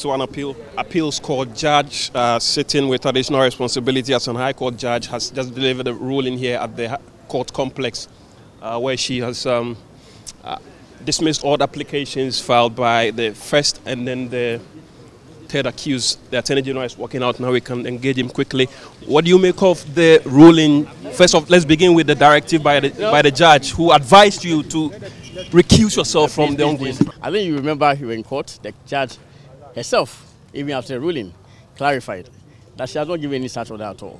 To an appeals court judge sitting with additional responsibility as an high court judge has just delivered a ruling here at the court complex where she has dismissed all the applications filed by the first and then the third accused. The Attorney General is walking out now. We can engage him quickly. What do you make of the ruling? First off, let's begin with the directive by the judge who advised you to recuse yourself from the ongoing. I think you remember you were in court. The judge herself, even after the ruling, clarified that she has not given any such order at all.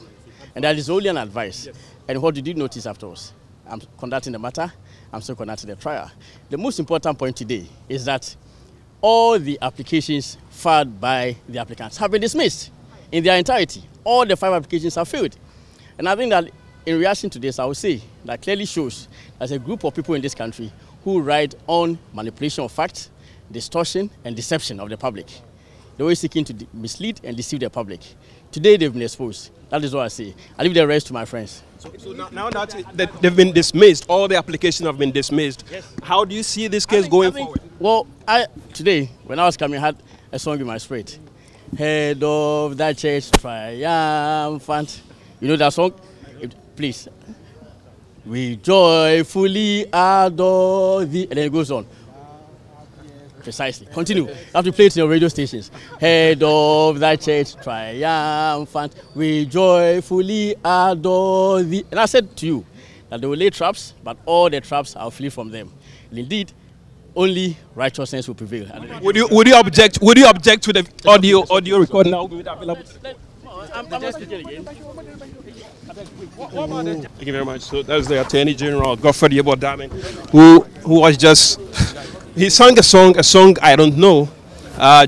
And that is only an advice. Yes. And what did you notice afterwards? I'm conducting the matter. I'm still conducting the trial. The most important point today is that all the applications filed by the applicants have been dismissed in their entirety. All the 5 applications have failed. And I think that in reaction to this, I would say that clearly shows there's a group of people in this country who ride on manipulation of facts, distortion and deception of the public. They're always seeking to mislead and deceive the public. Today they've been exposed. That is what I say. I leave the rest to my friends. So now that they've been dismissed, all the applications have been dismissed. Yes. How do you see this case going forward? Well, today when I was coming, I had a song in my spirit. Head of that church triumphant. You know that song? Please. We joyfully adore thee. And then it goes on. Precisely. Continue. You have to play it in your radio stations. Head of thy church triumphant, we joyfully adore thee. And I said to you that they will lay traps, but all the traps I'll flee from them. And indeed, only righteousness will prevail. Would you object? Would you object to the audio record now? I'm not speaking again. Thank you very much. So that's the Attorney General, Godfrey Yeboah-Damen, who was just. He sang a song I don't know,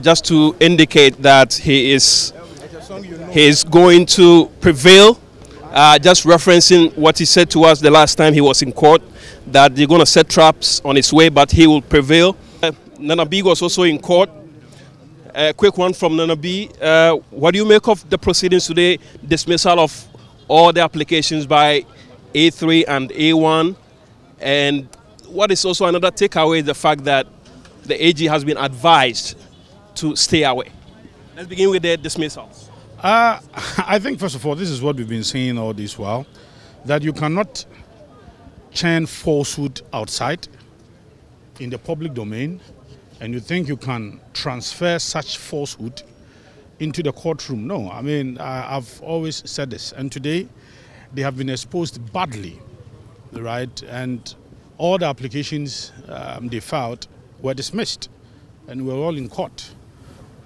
just to indicate that he is going to prevail. Just referencing what he said to us the last time he was in court, that they're going to set traps on his way, but he will prevail. Nana B was also in court. A quick one from Nana B. What do you make of the proceedings today? Dismissal of all the applications by A3 and A1, and what is also another takeaway is the fact that the AG has been advised to stay away. Let's begin with the dismissals. I think, first of all, this is what we've been saying all this while, that you cannot churn falsehood outside in the public domain, and you think you can transfer such falsehood into the courtroom. No, I mean, I've always said this, and today they have been exposed badly, right? And all the applications they filed were dismissed, and we were all in court.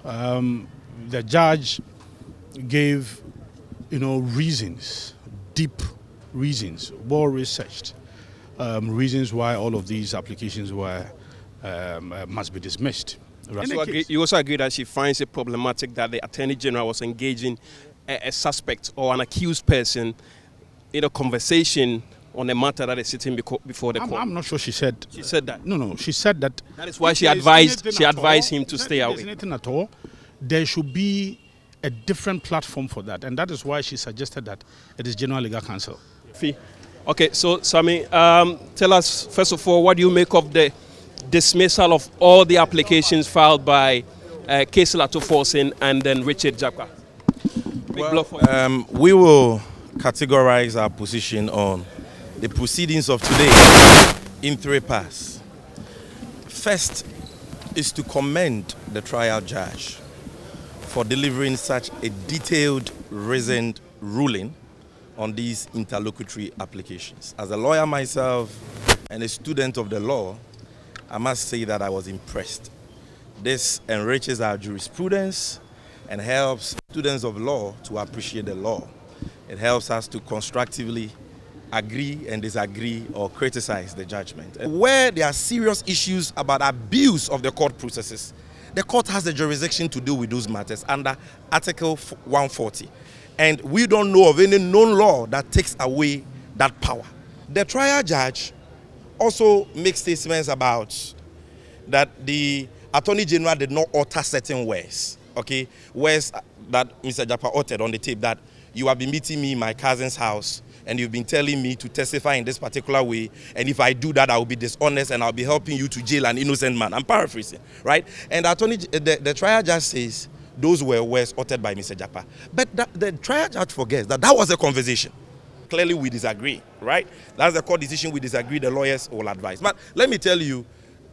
The judge gave, reasons, deep reasons, well researched reasons why all of these applications must be dismissed. Right? You also agree that she finds it problematic that the Attorney General was engaging a suspect or an accused person in a conversation on a matter that is sitting before the court. I'm not sure she said. She said that. No. She said that. That is why she advised him to stay away. Anything at all, there should be a different platform for that, and that is why she suggested that it is General Legal Counsel. Okay, so Sami, tell us first of all, what do you make of the dismissal of all the applications filed by Casey Latoforsen and then Richard Jakwa? Well, we will categorize our position on the proceedings of today in 3 parts. First is to commend the trial judge for delivering such a detailed, reasoned ruling on these interlocutory applications. As a lawyer myself and a student of the law, I must say that I was impressed. This enriches our jurisprudence and helps students of law to appreciate the law. It helps us to constructively agree and disagree or criticize the judgment. Where there are serious issues about abuse of the court processes, the court has the jurisdiction to deal with those matters under Article 140. And we don't know of any known law that takes away that power. The trial judge also makes statements about that the Attorney General did not utter certain words, okay? Words that Mr. Japa uttered on the tape, that you have been meeting me in my cousin's house and you've been telling me to testify in this particular way, and if I do that, I will be dishonest and I'll be helping you to jail an innocent man. I'm paraphrasing, right? And the trial judge says those were words uttered by Mr. Japa. But the trial judge forgets that was a conversation. Clearly we disagree, right? That's the court decision. We disagree. The lawyers will advise. But let me tell you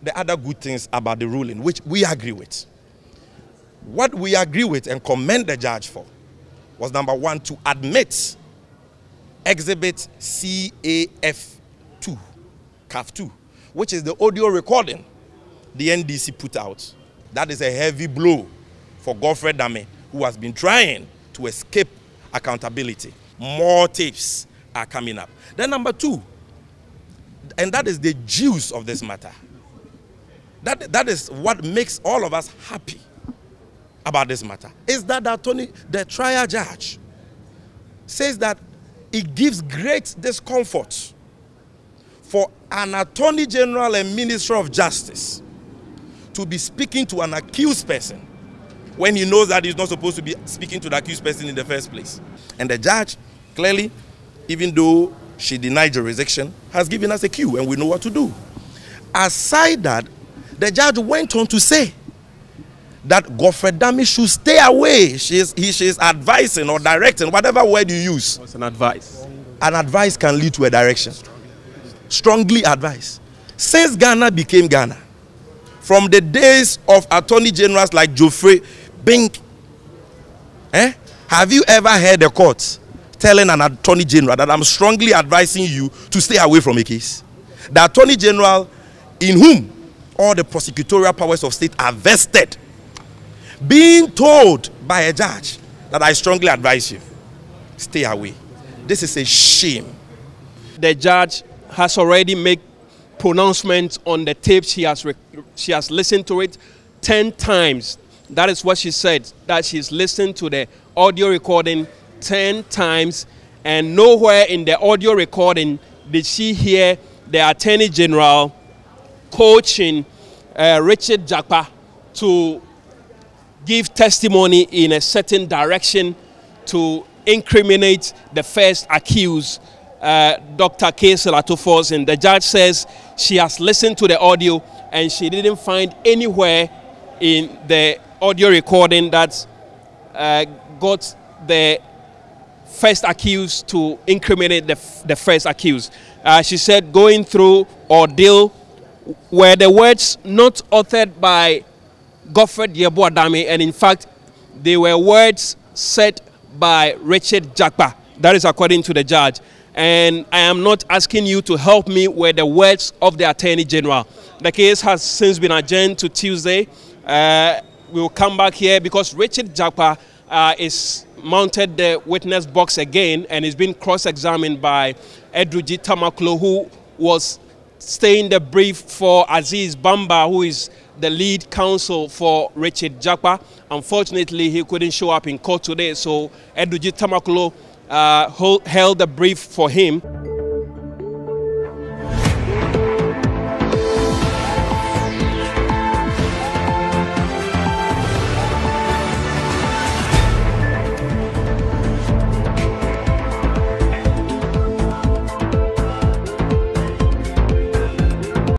the other good things about the ruling, which we agree with. What we agree with and commend the judge for was, number one, to admit Exhibit CAF2, CAF2, which is the audio recording the NDC put out. That is a heavy blow for Godfrey Dame, who has been trying to escape accountability. More tapes are coming up. Then number two, and that is the juice of this matter. That is what makes all of us happy about this matter, is that the trial judge says that it gives great discomfort for an attorney general and minister of justice to be speaking to an accused person when he knows that he's not supposed to be speaking to the accused person in the first place. And the judge, clearly, even though she denied jurisdiction, has given us a cue and we know what to do. Aside that, the judge went on to say that Godfrey Dame should stay away. She is advising or directing, whatever word you use. What's an advice? An advice can lead to a direction. Strongly advise. Since Ghana became Ghana, from the days of attorney generals like Geoffrey Bink, have you ever heard a court telling an attorney general that I'm strongly advising you to stay away from a case? The attorney general in whom all the prosecutorial powers of state are vested, being told by a judge that I strongly advise you, stay away. This is a shame. The judge has already made pronouncements on the tapes. She has listened to it 10 times. That is what she said, that she's listened to the audio recording 10 times, and nowhere in the audio recording did she hear the Attorney General coaching Richard Japa to give testimony in a certain direction to incriminate the first accused, Dr. K. Selatofos. And the judge says she has listened to the audio and she didn't find anywhere in the audio recording that got the first accused to incriminate the first accused. She said going through ordeal were the words not uttered by Godfrey Dame, and in fact, they were words said by Richard Japa. That is according to the judge. And I am not asking you to help me with the words of the Attorney General. The case has since been adjourned to Tuesday. We will come back here because Richard Japa is mounted the witness box again and is being cross-examined by Edruji Tamaklo, who was staying the brief for Aziz Bamba, who is the lead counsel for Richard Japa. Unfortunately, he couldn't show up in court today, so Edruji Tamaklo held the brief for him.